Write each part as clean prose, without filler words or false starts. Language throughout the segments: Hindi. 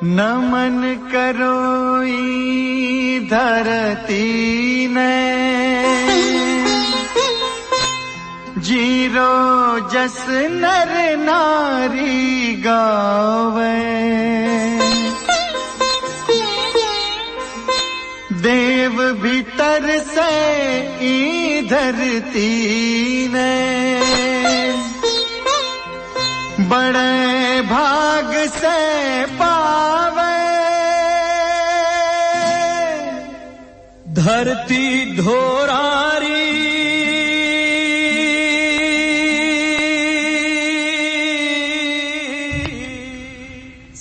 नमन करोई धरती ने जीरो जस नर नारी गावे देव भीतर से ई धरती ने बड़े भाग से पावे धरती धोरारी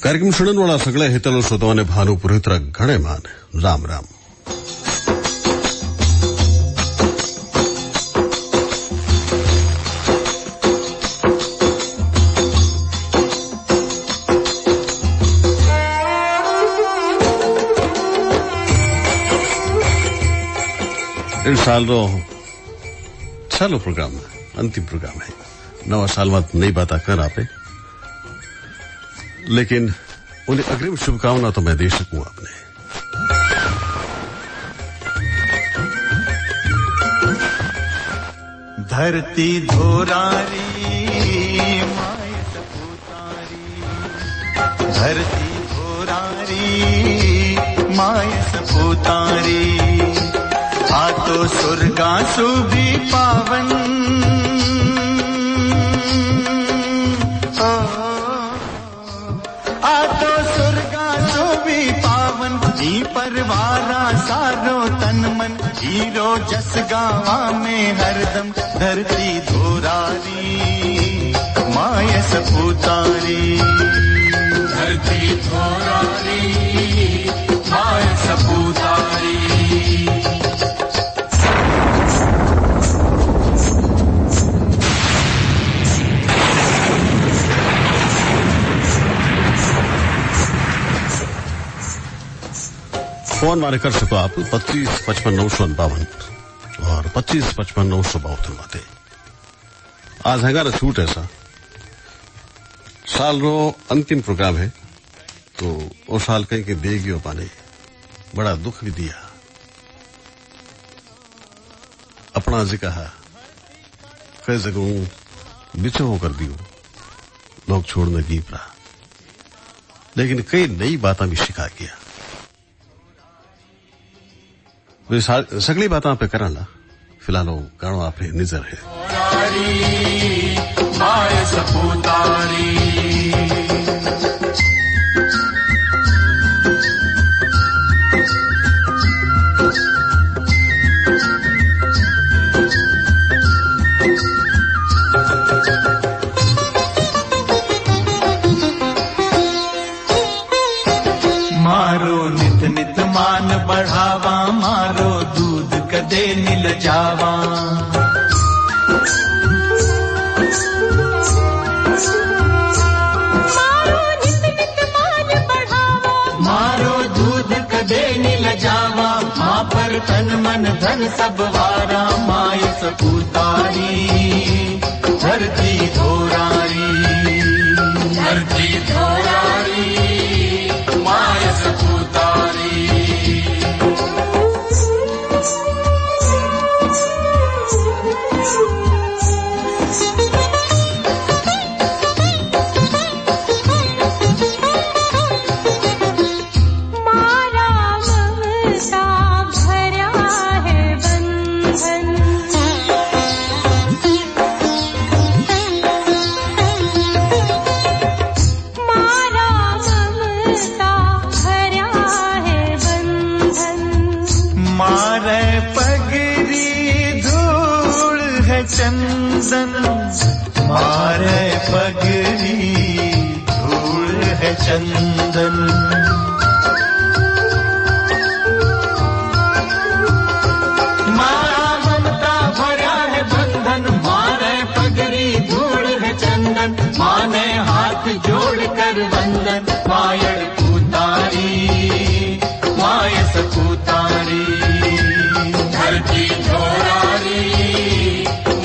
कार्यक्रम सुणनवाळा सगळ्या हितल श्रोतांने भानुपुरोहित घणे मान राम राम। इस साल रो छालो प्रोग्राम अंतिम प्रोग्राम है। नवा साल में नई बात कर आपे, लेकिन उन्हें अग्रिम शुभकामना तो मैं दे सकूं आपने। धरती धोरारी माय सपूतारी, धरती धोरारी माय सपूतारी, आतो सुरगासु भी पावन आतो सुरगासु भी पावन नी परवारा सारो तन मन हीरो जस गावा में हरदम धरती धोरारी माय सपूतारी, धरती धोरारी माय सपूतारी। फोन मारे कर सको आप 2555 और 2555 माते। आज हंगारा छूट ऐसा साल रो अंतिम प्रोग्राम है, तो वो साल कहीं के देगी हो पाने बड़ा दुख भी दिया। अपना जी कहा कह सकूं बिछो होकर दियो लोग छोड़ने की पड़ा, लेकिन कई नई बातें भी सिखा गया। वे सगली बात आप पे करना फिलहाल गाणो आप निजर है। माय सपूतारी मारो नित नित मान बढ़ावा, मारो दूध कदे नील जावा। मारो नित नित मान बढ़ावा, मारो दूध कदे नील जावा। मां पर तन मन धन सब वारा माय सपूतारी, धरती धोरारी, धरती धोरारी माय सपूतारी। चंदन मारे पगड़ी धूल है चंदन, मारा ममता भरा है बंधन। मारे पगड़ी धूल है चंदन, माने हाथ जोड़ कर वंदन। मायड़ पुतारी माय सपूतारी, धरती धोरारी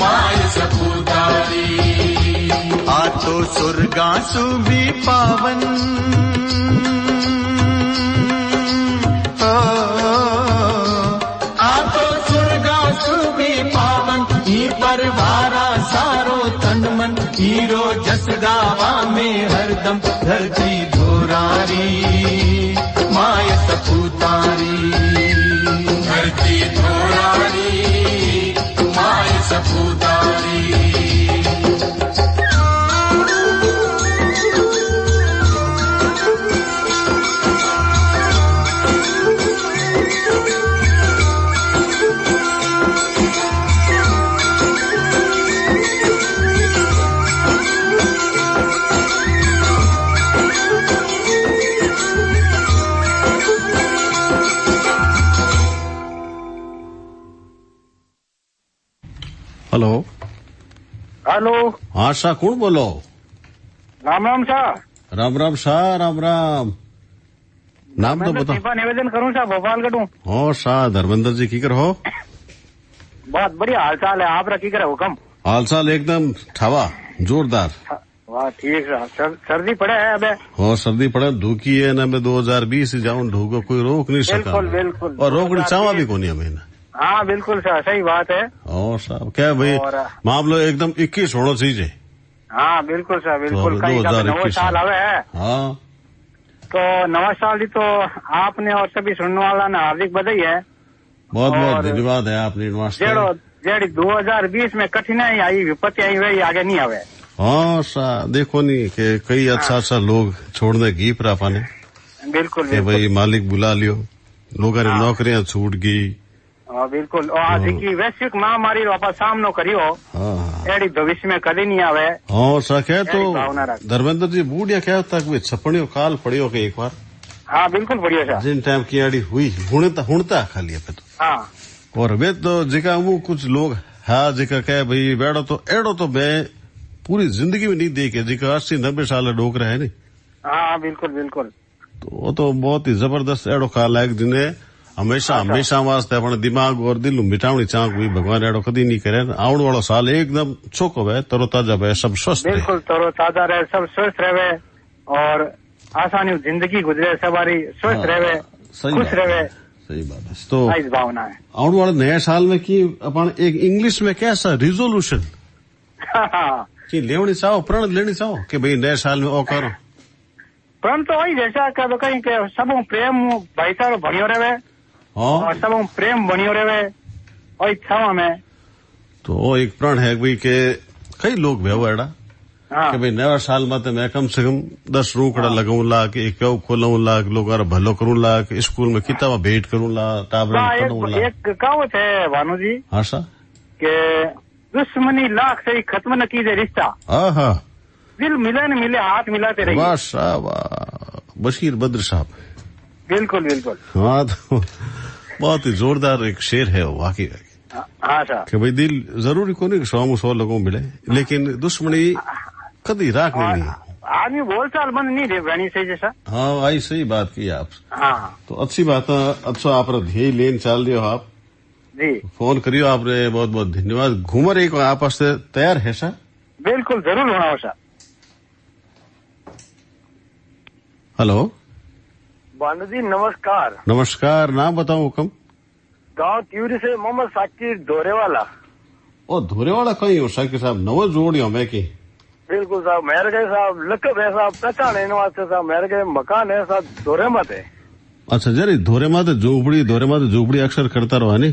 माय सपूतारी। आतो सुरगासु भी पावन आतो सुरगासु भी पावन ई परवारा सारो तन मन हीरो जस गावा में हरदम धरती धोरारी माय सपूतारी धरती धोरारी माय सपूतारी। Hello hello. हाँ शाह कौन बोलो? राम राम शाह। राम राम शाह, राम राम। नाम तो बताओ। मैं निवेदन करूँ शाह, भोपाल कटू। हो शाह धर्मेंद्र जी की कर हो? बहुत बढ़िया हाल चाल है, आप रखी करे हुक्म। हाल चाल एकदम ठावा जोरदार। वाह ठीक है। सर्दी पड़े है अबे? हो सर्दी पड़े, धूकी है ना। मैं 2020 जाऊं ढूको कोई रोक नहीं सका। बिल्कुल बिल्कुल। और रोकनी चावा भी कोनी हमें। हाँ बिल्कुल सर, सही बात है। और साहब क्या भाई मामलो एकदम 21 होना चाहिए। हाँ बिल्कुल सर बिल्कुल। तो कई नवा साल आवे है। हाँ तो नवा साल की तो आपने और सभी सुनने वाला ने हार्दिक बधाई है। बहुत बहुत धन्यवाद है आपने। जेड़ी 2020 में कठिनाई आई, विपत्ति आई, वही आगे नहीं आवे। हाँ साहब देखो नहीं कि कई अच्छा लोग छोड़ने की प्रापा ने। बिल्कुल भाई मालिक बुला लियो, लोगों ने नौकरियां छूट गई। बिल्कुल। और आज की वैश्विक महामारी रो सामनो करियो एड़ी भविष्य में कभी नहीं आवे। हाँ सर क्या तो धर्मेंद्र जी बूढ़िया क्या तक वे छपड़ियों काल पड़ियो के एक बार। हाँ बिल्कुल बढ़िया सर। जिन टाइम की आड़ी हुई हुणता खाली पे तो। हाँ और वे तो जिका वो कुछ लोग हाँ जिका कहे भाई बेड़ो तो एड़ो तो मैं पूरी जिंदगी में नहीं देखे जिका 80-90 साल डोक रहे नहीं। हाँ बिल्कुल बिल्कुल। तो वो तो बहुत ही जबरदस्त एड़ो काल है जिन्हें हमेशा वास्ते अपने दिमाग और दिल मिटावनी चाहक भी भगवान एड़ो कदी नहीं करे। आने वाला साल एकदम चौको है, तरोताजा है, सब स्वस्थ है। बिल्कुल तरोताजा रहे, सब स्वस्थ रहे और आसानी जिंदगी गुजरे, सवारी स्वस्थ रहे, खुश रहे। सही बात है। तो भावना है आने वाले नए साल में की अपन एक इंग्लिश में कैसा रिजोल्यूशन कि लेवनी चाहो, प्रण लेनी चाहो कि भाई नए साल में ओ करो। प्रण तो वही जैसा कह कहीं के सब प्रेम भाईचारो बनियो रहे और सब प्रेम बनियो रहे और इच्छा में। तो एक प्रण है भाई के कई लोग भे एड़ा कि भाई नया साल में तो मैं कम से कम 10 रूकड़ा लगाऊं ला के एक खोलूं ला लोग भलो करूं ला स्कूल में किताबा भेंट करूं ला टाबर। एक कहावत है भानु जी। हाँ सा के दुश्मनी लाख से ही खत्म न कीजिए रिश्ता। हाँ दिल मिले न मिले हाथ मिलाते रहिए। वाह साहब बशीर बद्र साहब। बिल्कुल बिल्कुल। हाँ तो बहुत ही जोरदार एक शेर है वो वाकई। हाँ सर कि भाई दिल जरूरी को नहीं 100 लोगों मिले लेकिन दुश्मनी कभी राख नहीं है। आदमी बोल चाल बंद नहीं रहनी सही जैसा। हाँ आई सही बात की आप। हाँ तो अच्छी बात है। अच्छा आप ध्येय लेन चल रहे हो आप जी। फोन करियो आपने, बहुत बहुत धन्यवाद। घूमर एक आप तैयार है सर? बिल्कुल जरूर होना हो सर। हेलो भानु जी नमस्कार। नमस्कार, नाम बताओ हुक्म। गांव त्यूरी से मोहम्मद साकिर धोरेवाला। ओ धोरेवाला कहीं हो साकिर साहब नव जोड़ियो मैं की। बिल्कुल साहब मेरे के साहब लकब है साहब पहचान है वास्ते साहब मेरे के मकान है साहब धोरे मत है। अच्छा जरी धोरे माते झोपड़ी अक्सर करता रहो नहीं।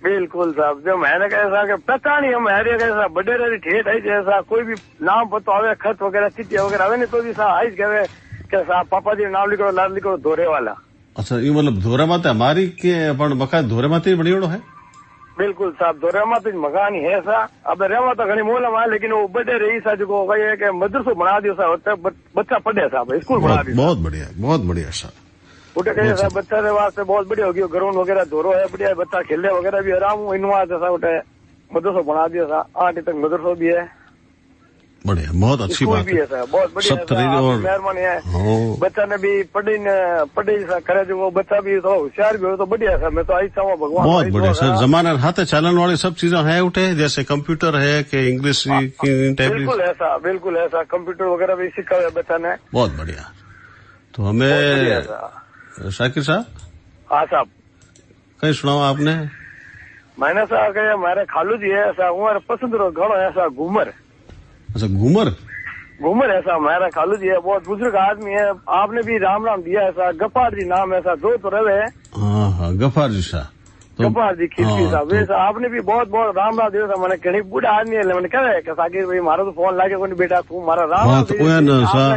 बिल्कुल साहब जो मैंने कैसा कि पहचान ही हम हरे कैसा बड़े ठेठ है जैसा कोई भी नाम पता आवे खत वगैरह चिट्ठिया वगैरह आवे नहीं तो भी साहब आइज कहे कि साहब पापा जी नाम लिखो लाल लिखो धोरे वाला। अच्छा ये मतलब धोरे माते हमारी के अपन मकान धोरे माते बड़ी है। बिल्कुल साहब धोरे माते मकान ही है सा। अब रेवा तो घनी मोल है लेकिन वो बड़े रही सा जो कही कि मदरसो बना दियो सा बच्चा पढ़े साहब स्कूल बना दियो। बहुत बढ़िया सर। उठे कहे साहब बच्चा रे वास्ते बहुत बढ़िया हो गयो ग्राउंड वगैरह धोरो है बढ़िया बच्चा खेले वगैरह भी आराम इन वास्ते सा उठे मदरसो बना दियो सा 8 तक मदरसो भी है। बढ़िया, बहुत अच्छी बात भी है सर, बहुत बढ़िया सब तरह और मेहरबानी है। बच्चा ने भी पढ़े करे जो वो बच्चा भी तो होशियार भी हो तो बढ़िया सर। मैं तो आई चाहूँ भगवान बहुत बढ़िया सर। जमाना हाथ चालन वाली सब चीजें हैं उठे, जैसे कंप्यूटर है कि इंग्लिश की टैबलेट। बिल्कुल ऐसा, बिल्कुल ऐसा, कंप्यूटर वगैरह भी सीखा है बच्चा ने। बहुत बढ़िया। तो हमें शाकिर साहब। हाँ साहब। कहीं सुनाओ आपने? मैंने साहब कहा हमारे खालू जी है ऐसा, हमारे पसंद घणो ऐसा घूमर। अच्छा, घूमर ऐसा हमारा खालू जी है, बहुत बुजुर्ग आदमी है। आपने भी राम राम दिया ऐसा, गफ्फार जी नाम ऐसा, दो तो रहे हैं। हाँ, गफ्फार जी साहब, गफ्फार जी खिड़की साहब, वैसा आपने भी बहुत बहुत राम राम दिया था। मैंने कहीं बूढ़ा आदमी है, मैंने कहा है साकिर भाई मारा तो फोन लागे कोई बेटा तू मारा राम राम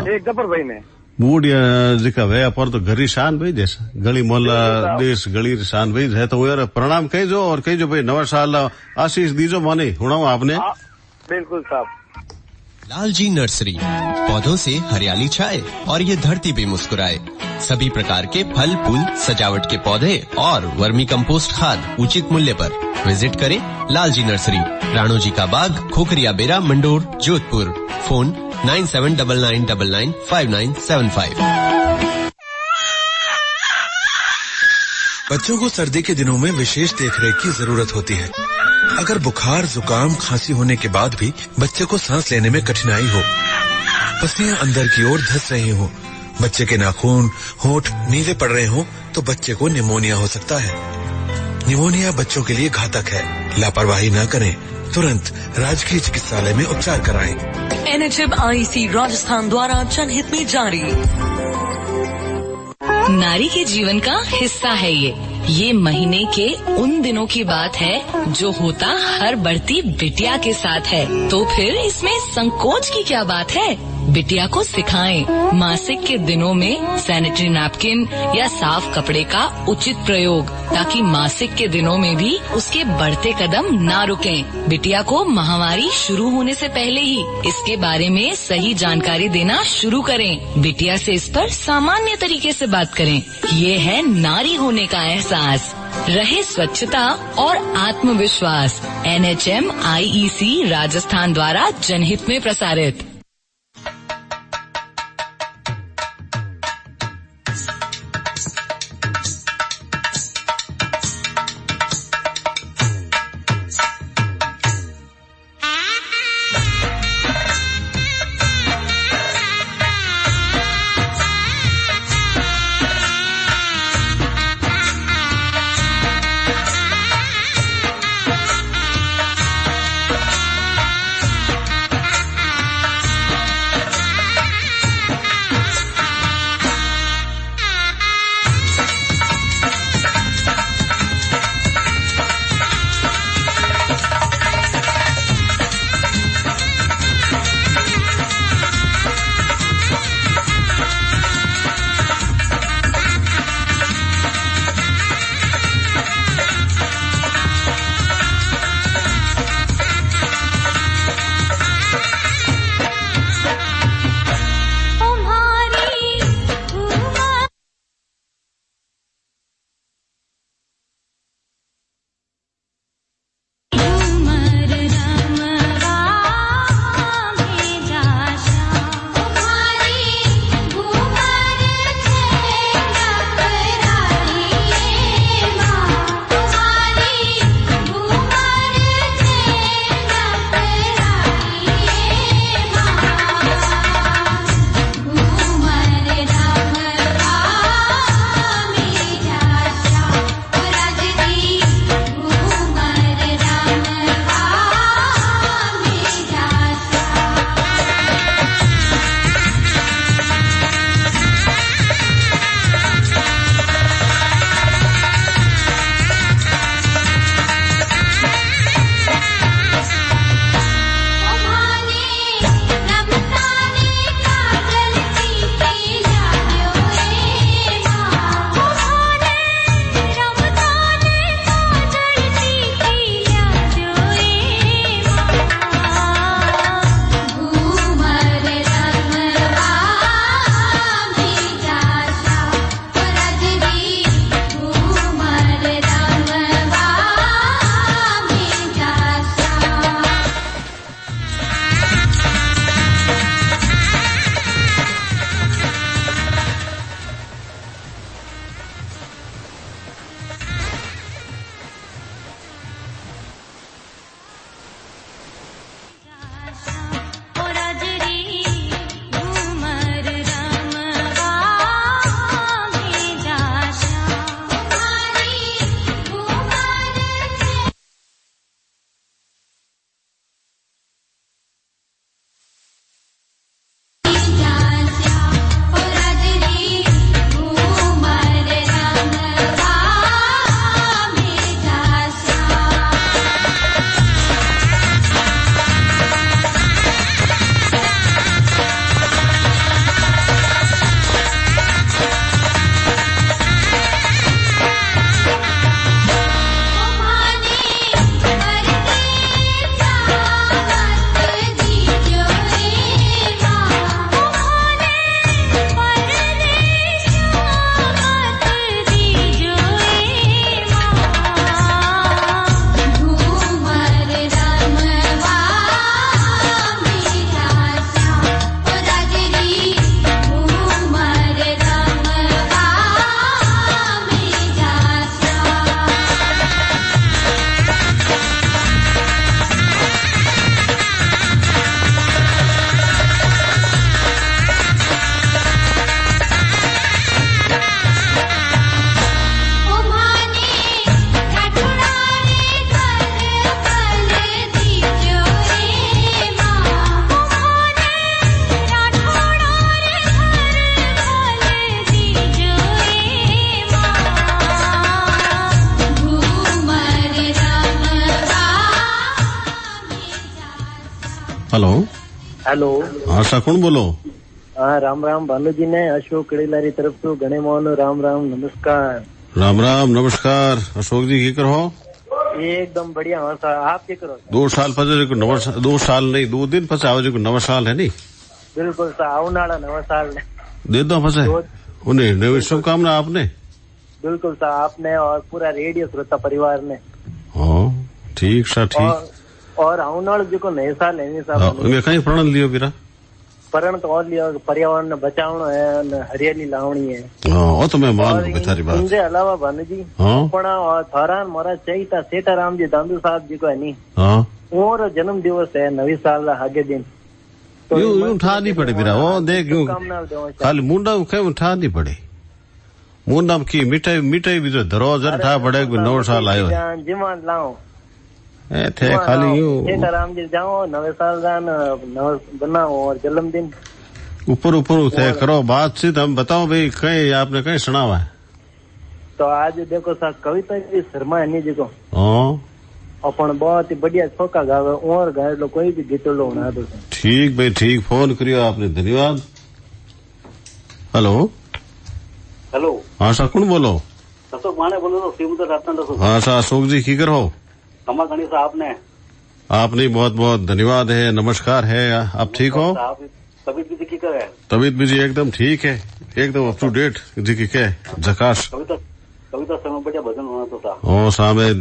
एक जबर भाई ने बूढ़िया जिका वे पर तो घरी शान भाई जैसा गली मोहल्ला देश गली शान भाई है तो यार प्रणाम कहीजो और कहीजो भाई नवा साल आशीष दीजो माने हुणाओ आपने। बिल्कुल साहब। लालजी नर्सरी, पौधों से हरियाली छाए और ये धरती भी मुस्कुराए। सभी प्रकार के फल फूल सजावट के पौधे और वर्मी कंपोस्ट खाद उचित मूल्य पर। विजिट करें लालजी नर्सरी, राणो जी का बाग, खोखरिया बेरा, मंडोर, जोधपुर। फोन 9799995975। बच्चों को सर्दी के दिनों में विशेष देखरेख की जरूरत होती है। अगर बुखार, जुकाम, खांसी होने के बाद भी बच्चे को सांस लेने में कठिनाई हो, पसलियां अंदर की ओर धंस रही हो, बच्चे के नाखून, होंठ नीले पड़ रहे हो, तो बच्चे को निमोनिया हो सकता है। निमोनिया बच्चों के लिए घातक है। लापरवाही न करें, तुरंत राजकीय चिकित्सालय में उपचार कराएं। NHM IEC राजस्थान द्वारा जनहित में जारी। नारी के जीवन का हिस्सा है ये महीने के उन दिनों की बात है जो होता हर बढ़ती बिटिया के साथ है। तो फिर इसमें संकोच की क्या बात है? बिटिया को सिखाएं मासिक के दिनों में सैनिटरी नैपकिन या साफ कपड़े का उचित प्रयोग, ताकि मासिक के दिनों में भी उसके बढ़ते कदम ना रुकें। बिटिया को महामारी शुरू होने से पहले ही इसके बारे में सही जानकारी देना शुरू करें। बिटिया से इस पर सामान्य तरीके से बात करें। ये है नारी होने का एहसास। रहे स्वच्छता और आत्मविश्वास। NHM IEC राजस्थान द्वारा जनहित में प्रसारित। Hello hello. हाँ सा कौन बोलो? हाँ राम राम भानु जी ने अशोक कड़ीलारी तरफ से घणे मोहन राम राम नमस्कार। राम राम नमस्कार अशोक जी की करो? एकदम बढ़िया हो सा आप क्या करो? 2 साल पचे 2 साल नहीं 2 दिन पचे आओ जो नवा साल है नी? बिल्कुल सा आवनाड़ा नवा साल ने दे दो पचे उन्हें नवी शुभकामना आपने। बिल्कुल सा आपने और पूरा रेडियो श्रोता परिवार ने। हाँ ठीक सा ठीक। और आवनाड़ जो नए साल है मैं कहीं प्रण लियो बीरा? प्रण तो और लियो पर्यावरण ने बचावनो है हरियाली लावनी है। हाँ तो मैं मान लूं थारी बात। इनके अलावा भानु जी अपना और थोरान मोरा चाहिए सेठाराम जी दांदू साहब जी को है नी और जन्म दिवस है नवी साल आगे दिन तो यूं ठा नहीं पड़े बीरा वो देख खाली मुंडा कहीं उठा नहीं पड़े मुंडा की मिठाई मिठाई भी तो धरो जर ठा पड़े नौ साल आयो जिमान लाओ थे खाली यूं सीताराम जी जाओ नवे साल बनाओ और जन्मदिन ऊपर ऊपर थे करो बातचीत हम बताओ भाई कहीं आपने कहीं सुना हुआ है? तो आज देखो सा कविता की शर्मा है जी को अपन बहुत ही बढ़िया छोका गावे और गाय लो कोई भी गीत लो बना दो। ठीक भाई ठीक फोन करियो आपने धन्यवाद। हेलो हेलो हाँ सा कौन बोलो? अशोक माने बोलो तो श्रीमंत रत्न। हाँ सा अशोक जी की करो? क्षमा गणेश आपने बहुत बहुत धन्यवाद है नमस्कार है। आप ठीक हो? तबीयत भी की है? तबीयत भी जी एकदम ठीक है एकदम अप टू डेट जी की क्या जकाश। कविता समय बढ़िया भजन होना तो था ओ सामे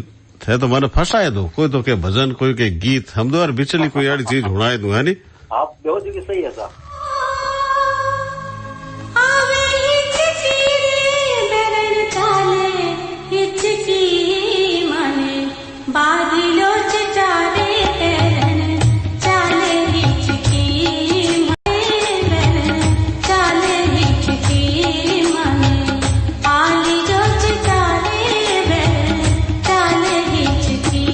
थे तो मैंने फंसाए दो कोई तो के भजन कोई के गीत हम दो बिचली कोई यार चीज उड़ाए दू है नी आप बेहो जी की सही है सा बादलो चचारे चाले हिचकी चाले हिचकी माने आली जो चचारे चाले हिचकी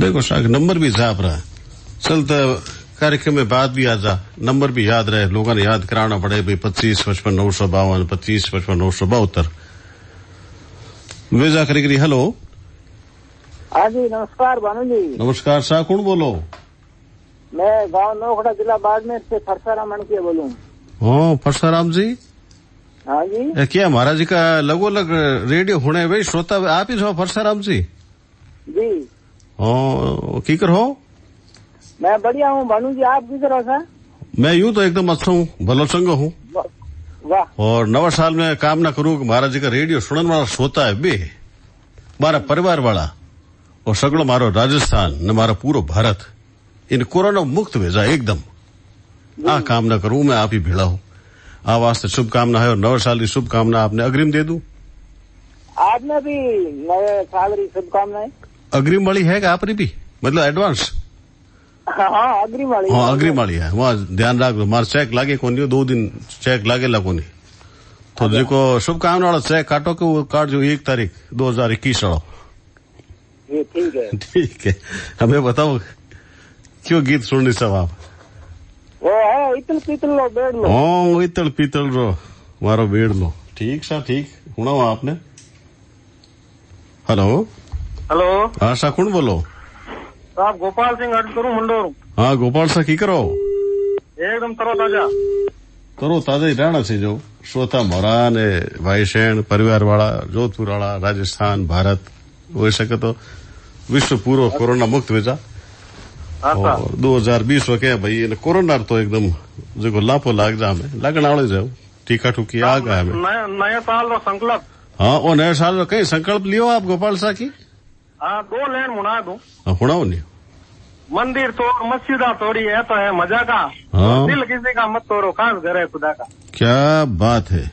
देखो शायद नंबर भी जाप रहा है। चलता कार्यक्रम में बात भी आ जा, नंबर भी याद रहे, लोगों ने याद कराना पड़े भाई 25-55-952 25-55-972। वेजा करी। हेलो। हाँ जी नमस्कार भानु जी। नमस्कार साहब, कौन बोलो? मैं गांव नौखड़ा जिला बाड़मेर से फरसाराम अणकिया बोलूं। हाँ फरसाराम जी। हाँ जी। क्या महाराज जी का लगो लग रेडियो होने भाई श्रोता आप ही हो फरसाराम जी? जी। हाँ की कर हो? मैं बढ़िया हूँ भानु जी, आप किधर हो सर? मैं यूं तो एकदम अच्छा हूँ, भलो चंगो हूँ। वाह। और नवा साल में कामना करूँ कि महाराज जी का रेडियो सुनने वाला श्रोता है बे मारा परिवार वाला और सगड़ो मारो राजस्थान न मारा पूरो भारत इन कोरोना मुक्त भेजा एकदम। आ कामना करूं मैं, आप ही भेड़ा हूँ। आ वास्ते शुभकामना है और नवे साल की शुभकामना आपने अग्रिम दे दूं। आपने भी नए साल की शुभकामनाएं। अग्रिम वाली है क्या आपने भी, मतलब एडवांस? हाँ अग्रिम वाली। हाँ अग्रिम वाली है, वहाँ ध्यान रख दो। मार चेक लागे कोनी, 2 दिन चेक लागे कोनी तो देखो शुभकामना वाला चेक काटो के वो काट जो 1 तारीख 2021 वाला। ये ठीक है। ठीक है, हमें बताओ क्यों गीत सुननी सब आप? वो है इतल पीतल लो बेड़ लो। हाँ इतल पीतल रो मारो बेड़ लो। ठीक सा ठीक सुना हुआ आपने। हेलो। हेलो। हाँ सा कौन बोलो? साहब गोपाल सिंह अर्ज करूँ मंडोर। हाँ गोपाल सा की करो? एकदम तरोताजा ही रहना चाहिए। जो श्रोता मोरा ने भाई शैन परिवार वाला जोधपुर वाला राजस्थान भारत हो सके तो विश्व पूरो कोरोना मुक्त भेजा। और 2020 के भाई कोरोना तो एकदम जो लापो लाग जा हमें लगन वाले जाओ टीका ठुकी आ गया हमें नए साल रो संकल्प। हाँ वो नए साल कहीं संकल्प लियो आप गोपाल सा की? हाँ 2 लाइन मुना दो। हुणाओ नहीं। मंदिर तोड़ मस्जिदा तोड़ी है तो है मजा का। हाँ। दिल किसी का मत तोड़ो, खास घर है खुदा का। क्या बात है।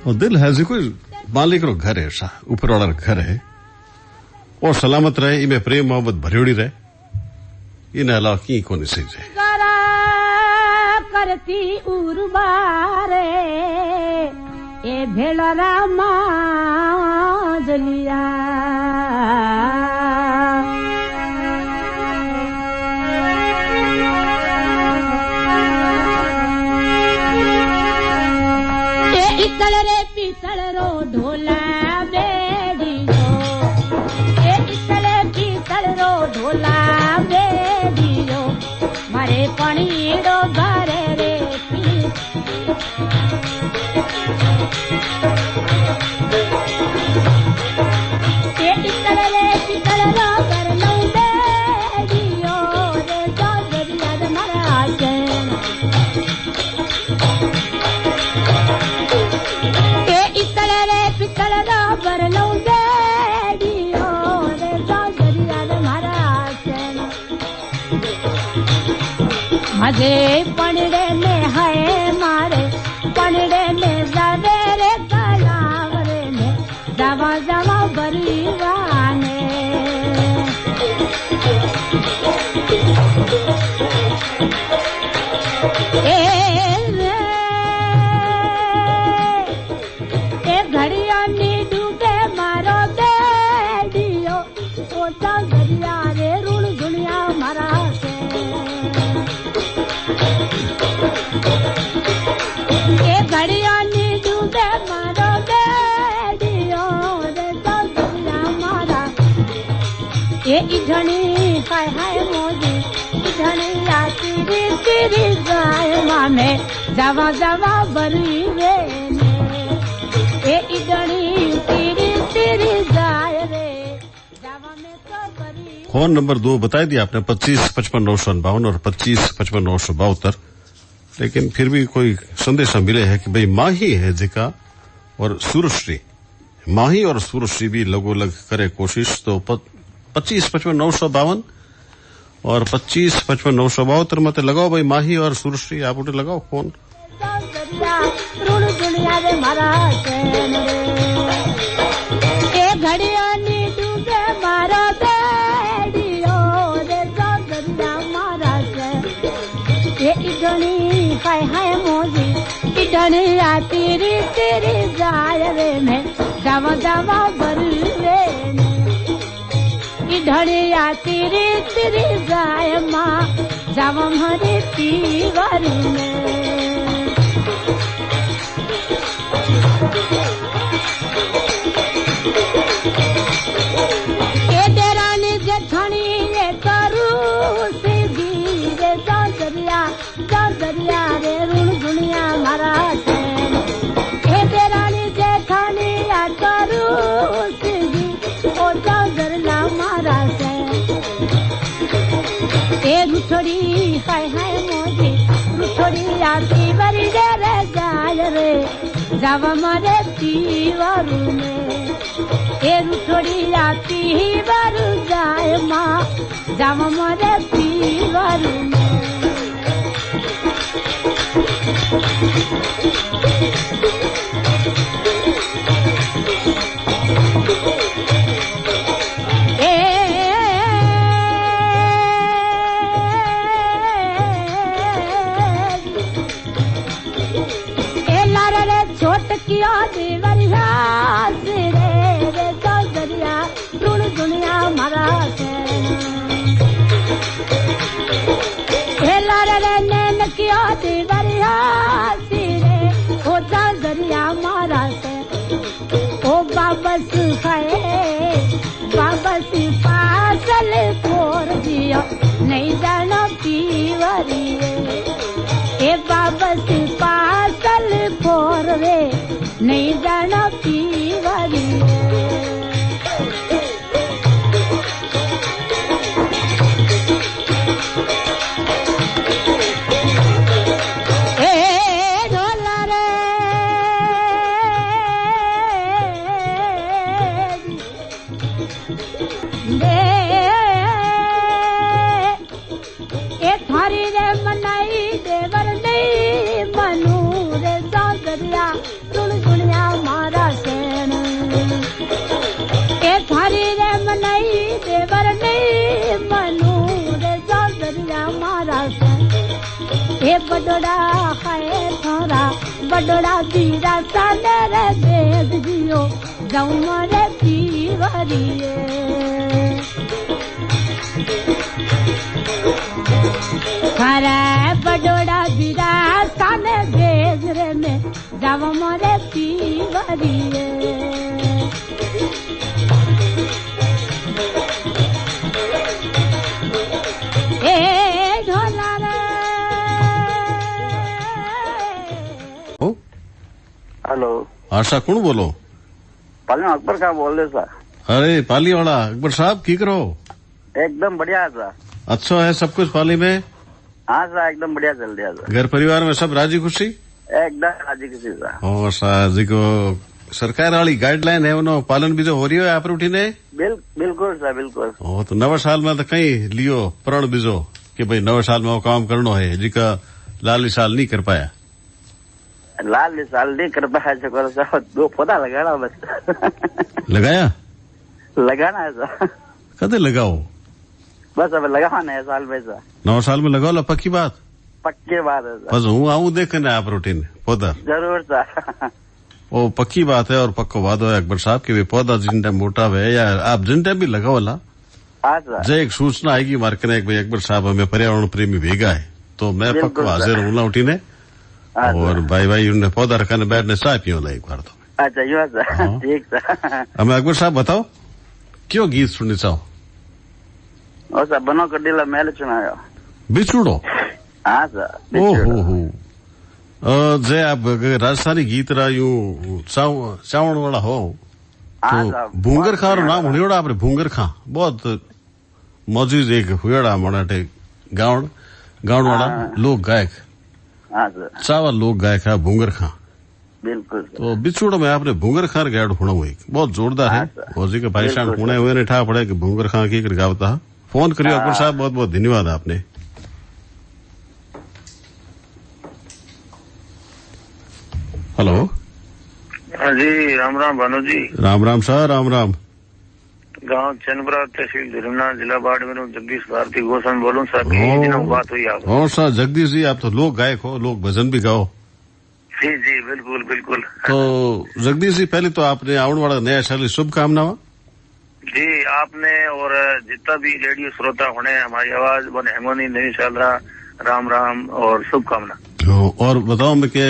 और दिल है जी कोई मालिक रो घर है, ऊपर वाला घर है और सलामत रहे, इमें प्रेम मोहब्बत भरियोड़ी रहे, इन अलावा की कोनी सही जाए। करती उर्बारे ए भेलरा माजलिया इतल रे पीतल रो ढोला बेड़ियो इतल पीतल रो ढोला बेड़ियो मारे पणीड़ो घरे रे इतल रे पीतल रो कर लो बेड़ियो रे जो जरिया महाराज पितल रो बरलो बेड़ियो रे सागरिया महाराज मजे पनड़े में है मारे पनड़े में जावे रे कलावरे में जावा जावा बरीवाने इधनी हाय हाय मोदी इधनी आती तेरी जाए मामे जावा जावा बरी रे ए इधनी तेरी जाए रे जावा में तो बरी। फोन नंबर 2 बताई दिया आपने 25-55-952 और 25-55-972। लेकिन फिर भी कोई संदेश मिले है कि भाई माही है जिका और सूरश्री माही और सूरश्री भी लगो लग करे कोशिश तो 25-55-952 और 25-55-972 मत लगाओ भाई माही और सूरश्री आप उठे लगाओ फोन। इधनिया तेरी तेरी जाय रे मैं जावा जावा बरुवे इधनिया तेरी तेरी जाय माँ जावा हमारे पीवर में दरिया रे ऋण दुनिया मारा से हे देरानी जेठानी या करू सिंगी ओ दरिया मारा से ए रुछड़ी हाय हाय मोजी रुछड़ी आती बरी रे जाय रे जावा मारे पीवरू में ए रुछड़ी आती बर जाय माँ जावा मारे पीवरू में किया देवरिया से रे दरिया ऋण दुनिया मारा से हेला रे नैन किया देवरिया से रे ओ दरिया मारा से ओ बाबस है बाबस पासल फोर दिया नहीं जाना पीवरी ए बाबस पासल फोर रे नहीं जाना पीवरी ए ढोला रे दे ए थारी रे मनाई देवर नहीं मनू रे दरिया मारा सेन ए थारी रे मनई देवर नहीं मनू रे दरिया मारा सेन ए बडोड़ा है थारा बडोड़ा दीरा साने रे देद जियो जाऊं मरे पीवरी थारा बडोड़ा दीरा साने देद रे में जावा मारे पीवरी ए ढोला रे हेलो आशा कौन बोलो पाली अकबर साहब बोल रहे सर अरे पाली वाला अकबर साहब की करो एकदम बढ़िया है सर अच्छा है सब कुछ पाली में हाँ सर एकदम बढ़िया चल रहा है घर परिवार में सब राजी खुशी एकदम राजी खुशी सर और सर जी को सरकार वाली गाइडलाइन है उन्होंने पालन भी जो हो रही है आप रूटी ने बिल्कुल सर बिल्कुल तो नवे साल में तो कहीं लियो प्रण बीजो कि भाई नवे साल में वो काम करना है जिका लाली साल नहीं कर पाया लाल साल नहीं कर पाया सर 2 पौधा लगाना बस लगाना है सर कदे लगाओ बस अब लगाना है साल में सर 9 साल में लगाओ पक्की बात है सर बस हूँ आऊँ देखने आप रूटीन पौधा जरूर सर वो पक्की बात है और पक्को बात है अकबर साहब की पौधा जिन टाइम मोटा है या आप जिन टाइम भी लगाओ ला जय एक सूचना आएगी मार्केट भाई अकबर साहब हमें पर्यावरण प्रेमी भेगा है तो मैं पक्को हाजिर हूँ उठी ने और भाई उन्हें पौधा रखने बैठने चाय पियो ला एक बार तो अच्छा यो सर ठीक सर हमें अकबर साहब बताओ क्यों गीत सुनने चाहो और सर बनो कड़ीला मेल चुनायो बिछुड़ो हाँ सर ओहो जय आप राजस्थानी गीत रहा यूं चावण वाला हो तो भूंगर खां नाम हुड़ा आपने भूंगर खां बहुत मौजूद एक हुड़ा मराठे गाँव वाला लोक गायक चावल लोक गायक है भूंगर खां बिल्कुल तो बिछुड़ में आपने भूंगर खां गायड होना हुआ बहुत जोरदार है फौजी के भाई साहब होने हुए ने ठा पड़े कि भूंगर खां की गावता फोन करियो अकबर साहब बहुत बहुत धन्यवाद आपने हेलो जी राम राम भानु जी राम सर राम गांव चंदपुरा तहसील धुरमना जिला बाड़मेर जगदीश भारती गोस्वामी बोलूं सर कई दिनों बात हुई आप और सर जगदीश जी आप तो लोक गायक हो लोक भजन भी गाओ जी जी बिल्कुल बिल्कुल। तो जगदीश जी पहले तो आपने आने वाला नया साल शुभकामनाएं जी आपने और जितना भी रेडियो श्रोता होने हमारी आवाज बने हेमोनी नई साल राम राम और शुभकामना। और बताओ मैं कि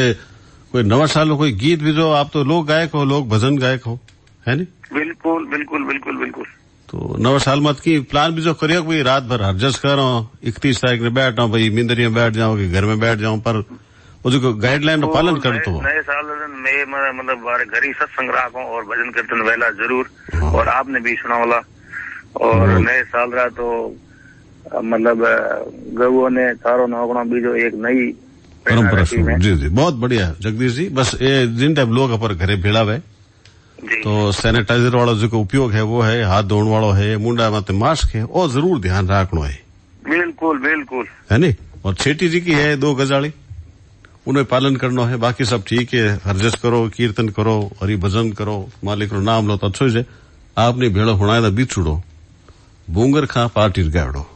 कोई नवा साल हो कोई गीत भी जो आप तो लोक गायक हो लोक भजन गायक हो है नी? बिल्कुल बिल्कुल बिल्कुल बिल्कुल। तो नवा साल मत की प्लान भी जो करियो भाई रात भर हरजस कर 31 तारीख में बैठ जाऊं भाई मिंदरिया बैठ जाऊं कि घर में बैठ जाऊं पर जो गाइडलाइन का पालन कर तो नए साल में मतलब घर ही सत्संग राखो और भजन कीर्तन वेला जरूर और आपने भी सुना वाला और नए साल रहा तो मतलब गऊ ने चारों नौकना भी जो एक नई परंपरा शुरू। जी जी बहुत बढ़िया जगदीश जी। बस ये जिन टाइम लोग अपन घरे भेड़ा हुए तो सैनिटाइजर वाला जो उपयोग है वो है हाथ धोने वाला है मुंडा मत मास्क है और जरूर ध्यान रखना है। बिल्कुल बिल्कुल है नी। और छेटी जी की है 2 गजाली उन्हें पालन करना है बाकी सब ठीक है हरजस करो कीर्तन करो हरि भजन करो मालिक रो नाम लो तो अच्छो है। आपने भेड़ो हुणा था बिछुड़ो बूंगर खा पार्टी गाड़ो।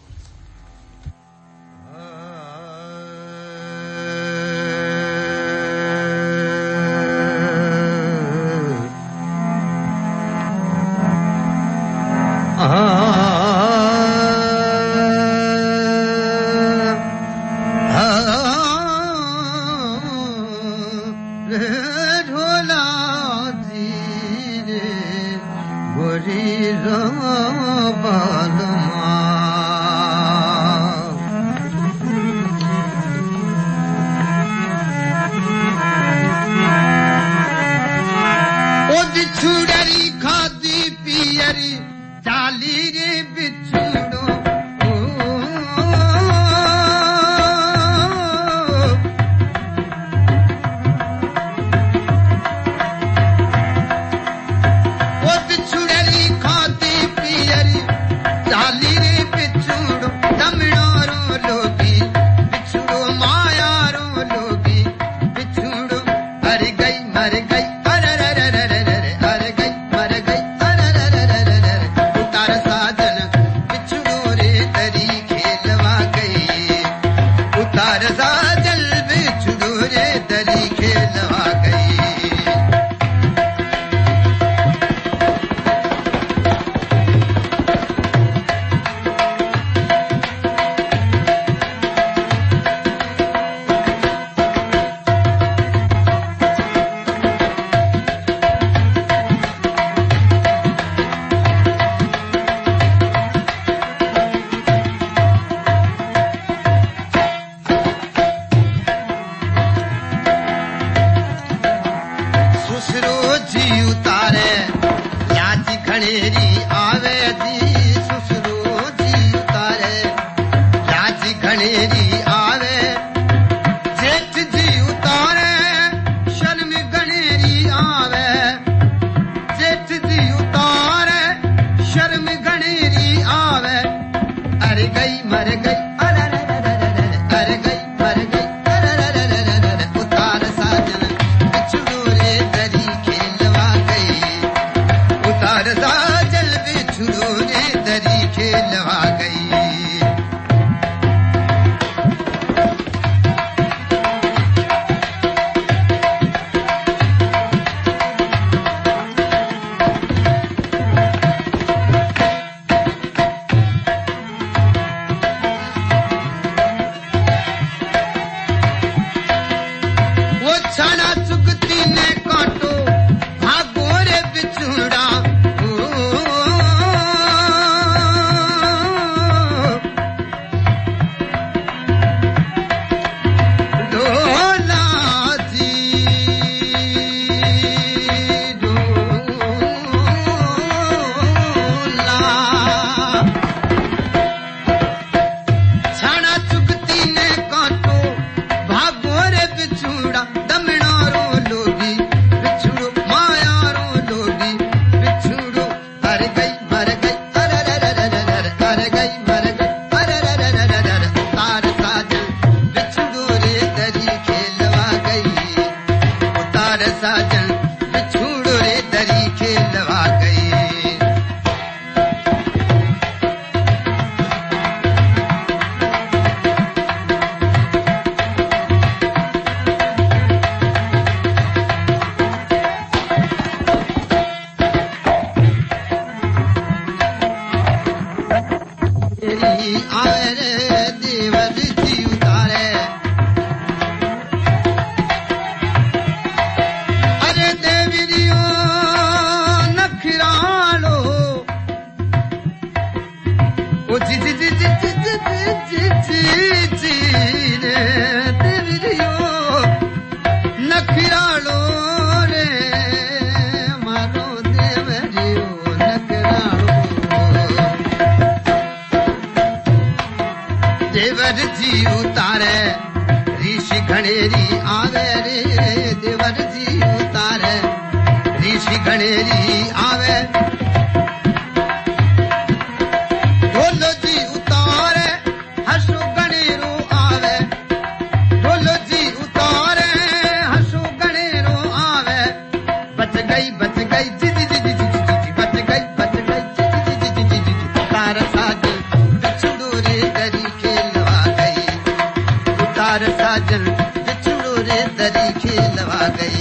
रे दरी खेलवा गई।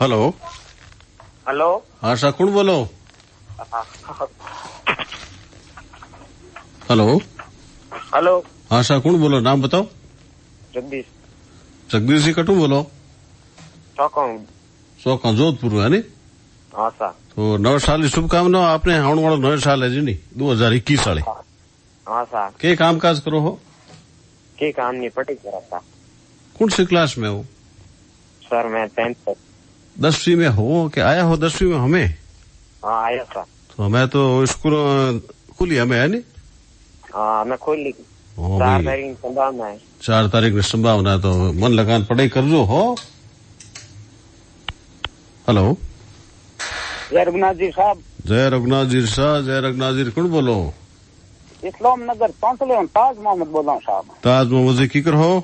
हेलो हेलो आशा कौन बोलो? हेलो हेलो आशा कौन बोलो? नाम बताओ। जगदीश। जगदीश जी कटू बोलो? चौका जोधपुर है नी? हाँ सर। तो नवे साल की शुभकामनाओं। आपने आने वाला नवे साल है जी नी 2021 साल। हाँ सर। के काम काज करो हो? के काम नहीं पढ़ाई करा था। कौन सी क्लास में हो? सर मैं 10th 10वीं में हो कि आया हो 10वीं में? हमें हाँ आया सर। तो हमें तो स्कूल खुली हमें है नी? हाँ मैं खोल ली। 4 तारीख की संभावना है। 4 तारीख की संभावना है तो मन लगान पढ़ाई कर जो हो। हेलो जय रघुनाथ जी साहब। जय रघुनाथ जी साहब। जय रघुनाथ जी कौन बोलो? इस्लाम नगर तौंसले ताज मोहम्मद बोल साहब। ताज मोहम्मद जी की करो?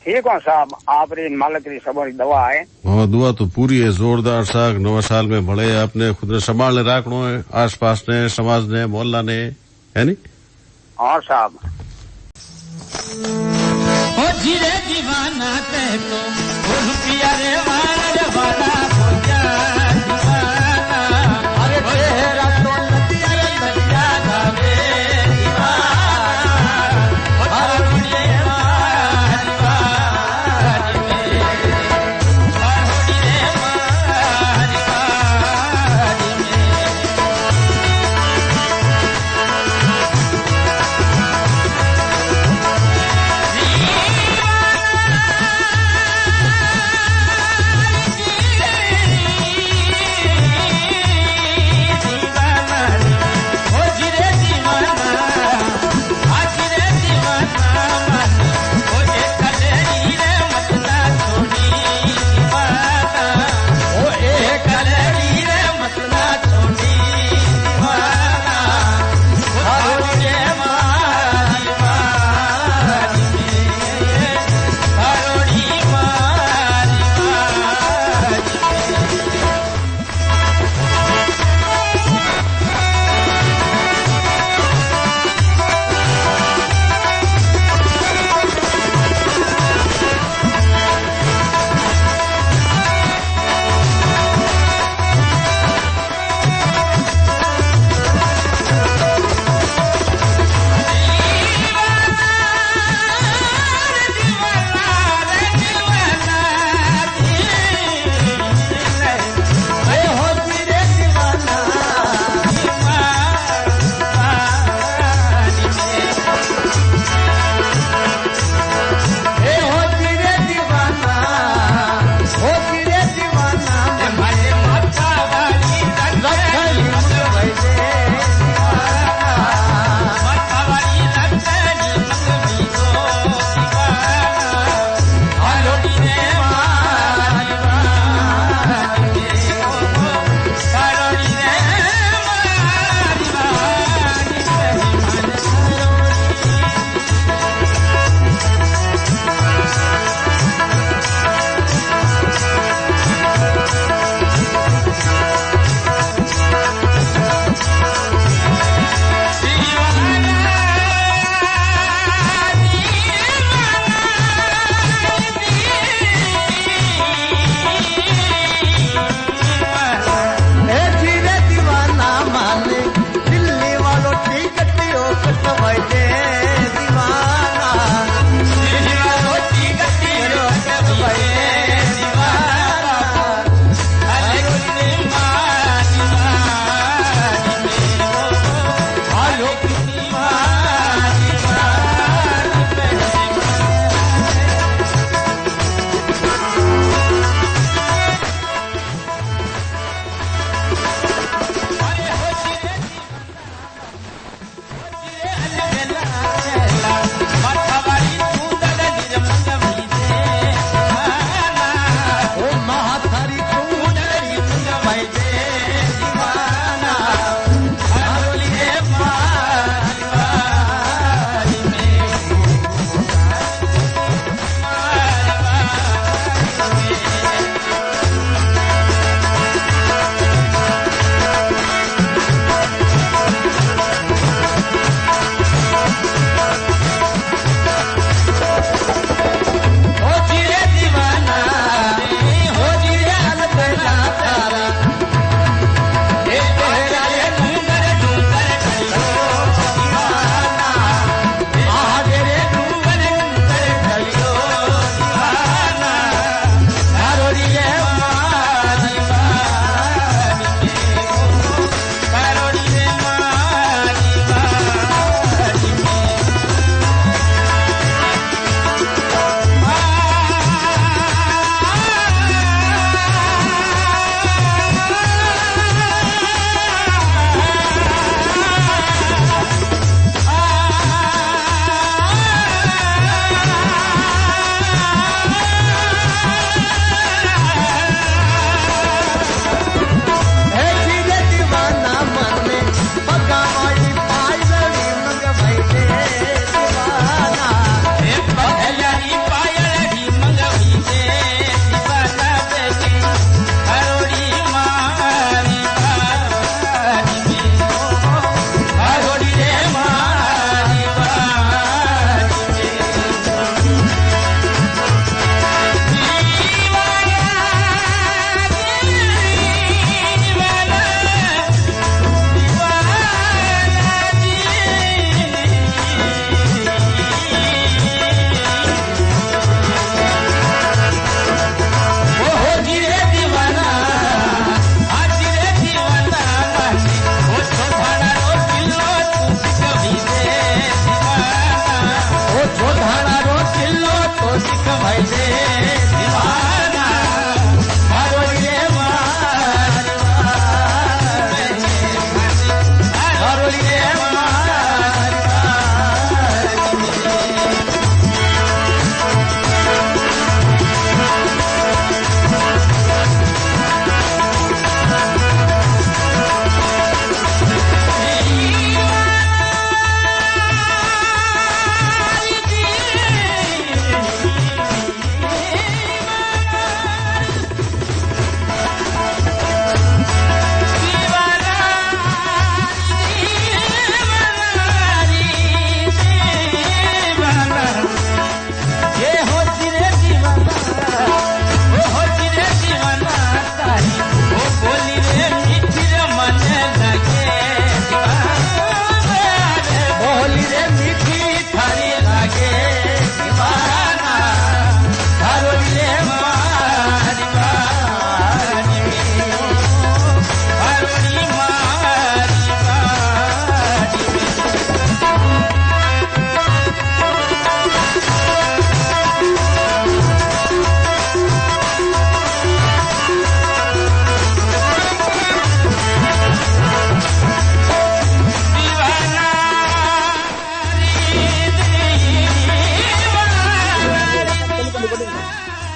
ठीक हो साहब। आप रे मालिक री सबरी दवा है। हाँ दुआ तो पूरी है जोरदार साग। नवा साल में बड़े आपने खुद ने संभाल रखनो है, आस पास ने, समाज ने, मोहल्ला ने, है नी? हाँ साहब। ओ जीरे दीवाना कह तो रुपया रे वाला वाला हो जा दीवाना। अरे तेरा तो नदिया नदिया गावे दीवाना। अरे मुझे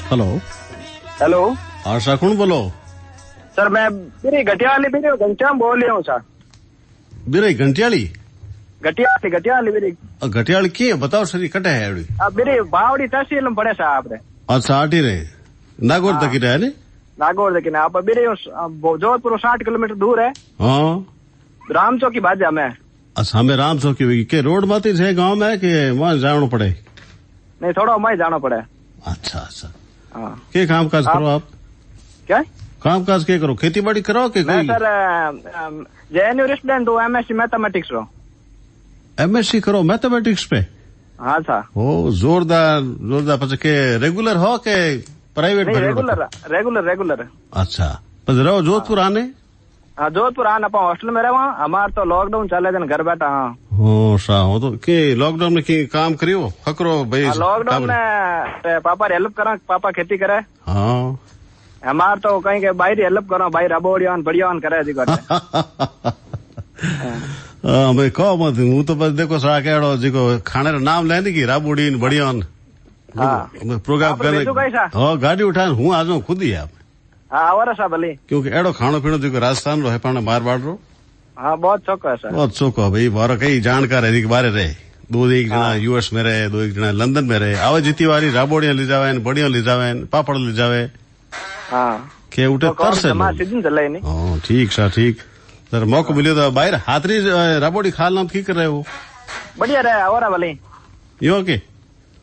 हेलो हेलो आशा कौन बोलो? सर मैं बिरे घटियाली बिरे घनश्याम बोल रहा हूँ सर। बिरे घंटियाली घटियाली बिरे घटियाली की है बताओ सर कटे है अड़ी बिरे बावड़ी तहसील में पड़े साहब आपने। अच्छा आटी रहे नागौर तक रहे ने नागौर तक आप बिरे जोधपुर 60 किलोमीटर दूर है। हाँ राम चौकी बाजा में। अच्छा हमें राम चौकी के रोड माती है गाँव में कि वहाँ जाना पड़े? नहीं थोड़ा वहीं जाना पड़े। अच्छा अच्छा के काम काज करो आप? क्या काम काज के करो? खेती बाड़ी करो के मैं सर JNU स्टूडेंट हूँ MSc मैथमेटिक्स रो। MSc करो मैथमेटिक्स पे? हाँ सर। ओ जोरदार પછી के रेगुलर हो के प्राइवेट? रेगुलर। अच्छा बस रहो जोधपुर आने? हाँ जोधपुर आना पा हॉस्टल में रहो। हमारे तो लॉकडाउन चले दिन घर बैठा। हाँ हो सा हो तो के लॉकडाउन में की काम करियो फकरो भाई? लॉकडाउन में पापा हेल्प करा पापा खेती करे। हाँ हमार तो कहीं के बाहर हेल्प करो भाई रबोड़ियान बढ़ियान करे जी करते। भाई कहो मत हूँ तो बस देखो सा केड़ो जी को खाने का नाम लेने की राबोड़ीन बढ़ियान प्रोग्राम करने। हाँ गाड़ी उठान हूँ आज खुद ही आप। हाँ और सा भले क्योंकि एड़ो खानो पीनो जो राजस्थान रो है पाने मारवाड़ रो। हाँ बहुत चौको है सर। बहुत चौको है भाई बार कई जानकार है बारे रहे दो एक जना US में रहे दो एक जना लंदन में रहे आवे जीती वाली राबोड़िया ले जावे बढ़िया ले जावे पापड़ ले जावे। हाँ के उठे तरसे ठीक सर ठीक सर मौको मिले तो बाहर हाथरी राबोड़ी खालना की कर रहे हो? बढ़िया रहे और भले यो के।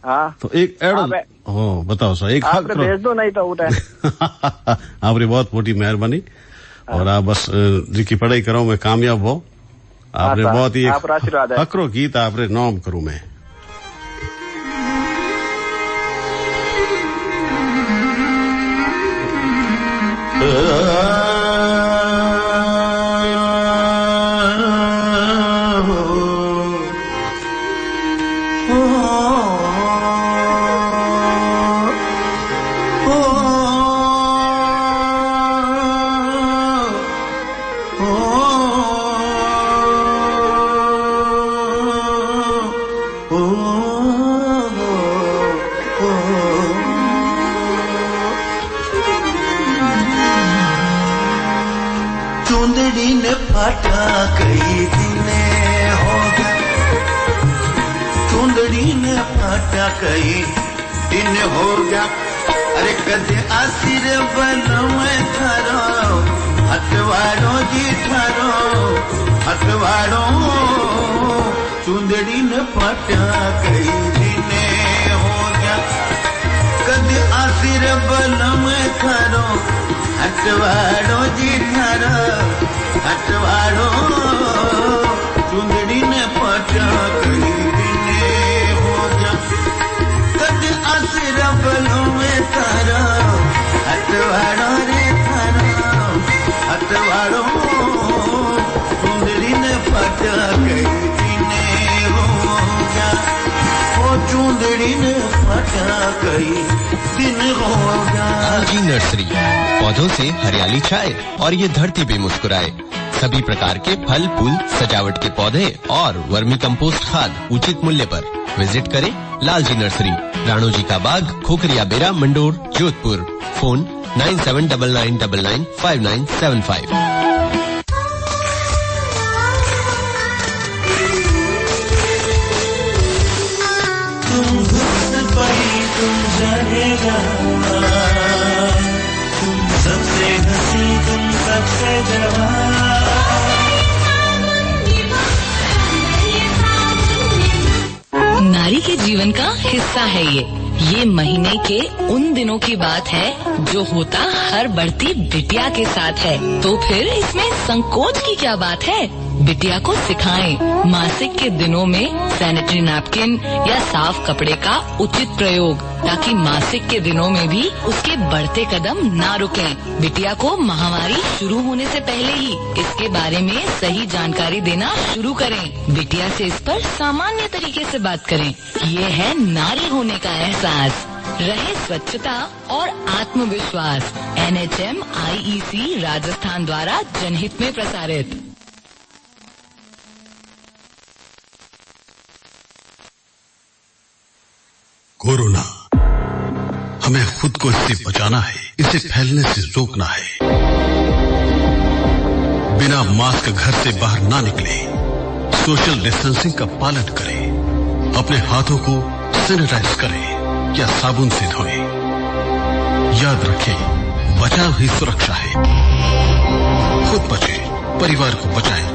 हाँ तो एक एड़ो हो बताओ सर एक आप भेज दो नहीं तो उठे। आपकी बहुत मोटी मेहरबानी और आप बस जिसकी पढ़ाई करो मैं कामयाब हो आपने बहुत ही फकरो गीत आपने नाम करूं मैं। कई दिन हो गया अरे कदे आसिर बनो में थारो हटवाड़ो जी थारो हटवाड़ो चुंदड़ी न फटा कई दिन हो गया कदे आसिर बनो में थारो हटवाड़ो जी थारो हटवाड़ो चुंदड़ी न फटा कई रबलों में तारा हटवाड़ो रे थारा हटवाड़ो सुंदरी ने फटा कई दिने हो गया वो चूंदड़ी ने फटा गई दिन हो गया। लालजी नर्सरी, पौधों से हरियाली छाए और ये धरती पे मुस्कुराए। सभी प्रकार के फल फूल सजावट के पौधे और वर्मी कंपोस्ट खाद उचित मूल्य पर। विजिट करें लालजी नर्सरी, राणो जी का बाग, खोखरिया बेरा, मंडोर, जोधपुर। फोन 9799995975। तुम हुस्न परी तुम जानेगा, तुम सबसे हंसी तुम सबसे जवान। नारी के जीवन का हिस्सा है ये महीने के उन दिनों की बात है जो होता हर बढ़ती बिटिया के साथ है। तो फिर इसमें संकोच की क्या बात है? बिटिया को सिखाएं मासिक के दिनों में सैनिटरी नैपकिन या साफ कपड़े का उचित प्रयोग, ताकि मासिक के दिनों में भी उसके बढ़ते कदम ना रुकें। बिटिया को महामारी शुरू होने से पहले ही इसके बारे में सही जानकारी देना शुरू करें। बिटिया से इस पर सामान्य तरीके से बात करें। ये है नारी होने का एहसास। रहे स्वच्छता और आत्मविश्वास। NHM IEC राजस्थान द्वारा जनहित में प्रसारित। कोरोना, हमें खुद को इससे बचाना है, इसे फैलने से रोकना है। बिना मास्क घर से बाहर ना निकले, सोशल डिस्टेंसिंग का पालन करें, अपने हाथों को सैनिटाइज करें या साबुन से धोएं। याद रखें, बचाव ही सुरक्षा है। खुद बचें, परिवार को बचाएं,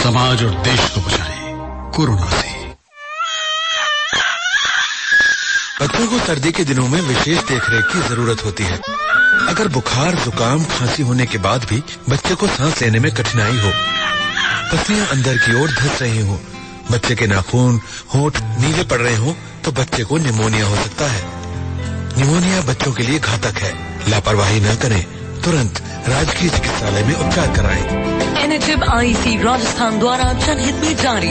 समाज और देश को बचाएं कोरोना से। बच्चों को सर्दी के दिनों में विशेष देखरेख की जरूरत होती है। अगर बुखार, जुकाम, खांसी होने के बाद भी बच्चे को सांस लेने में कठिनाई हो, पसलियां अंदर की ओर धंस रही हो, बच्चे के नाखून, होंठ नीले पड़ रहे हो, तो बच्चे को निमोनिया हो सकता है। निमोनिया बच्चों के लिए घातक है। लापरवाही न करें, तुरंत राजकीय चिकित्सालय में उपचार कराएं। NHM IEC राजस्थान द्वारा जनहित में जारी।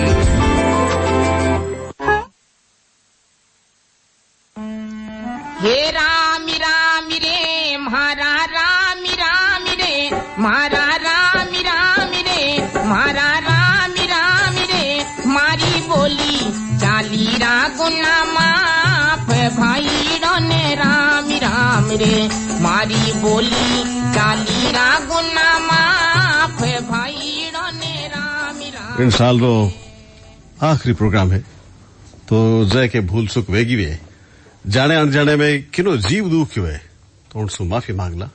हे रामी रामी रे म्हारा रामी रामी रे, म्हारा रामी रामी रे, म्हारा रामी रामी रे। मारी बोली चाली रा गुना माफ भाई ने रामी राम रे। मारी बोली चाली रा गुना माफ भाई ने रामी राम। इन साल रो आखिरी प्रोग्राम है, तो जय के भूल सुख वेगी वे जाने अनजाने में किनो जीव दुख हुए तो उनसे माफी मांगला।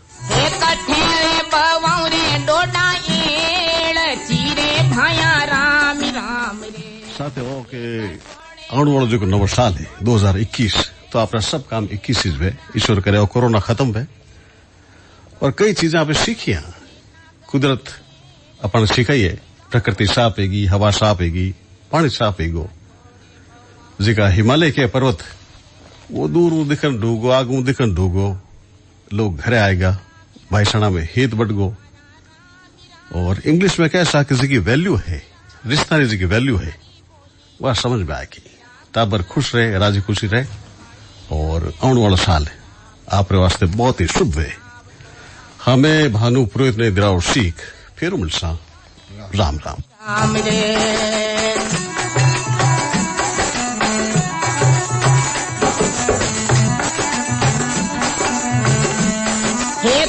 साथ हो के आने वाला जो नवा साल है 2021, तो अपना सब काम 21 में ईश्वर करे और कोरोना खत्म है। और कई चीजें आपने सीखी हैं। कुदरत अपन सिखाई है, प्रकृति साफ हैगी, हवा साफ हैगी, पानी साफ हैगो। जिका हिमालय के पर्वत वो दूर दिखन ढूगो, आगू दिखन ढूगो, लोग घरे आएगा, भाईसाना में हेत बढ़गो। और इंग्लिश में कैसा किसी की वैल्यू है, रिश्ता जी की वैल्यू है, वह समझ में आएगी। ताबर खुश रहे, राजी खुशी रहे। और आने वाला साल है आपके वास्ते बहुत ही शुभ है। हमें भानु पुरोहित ने दिलाओ सीख, फिर मिलसा। राम राम। हे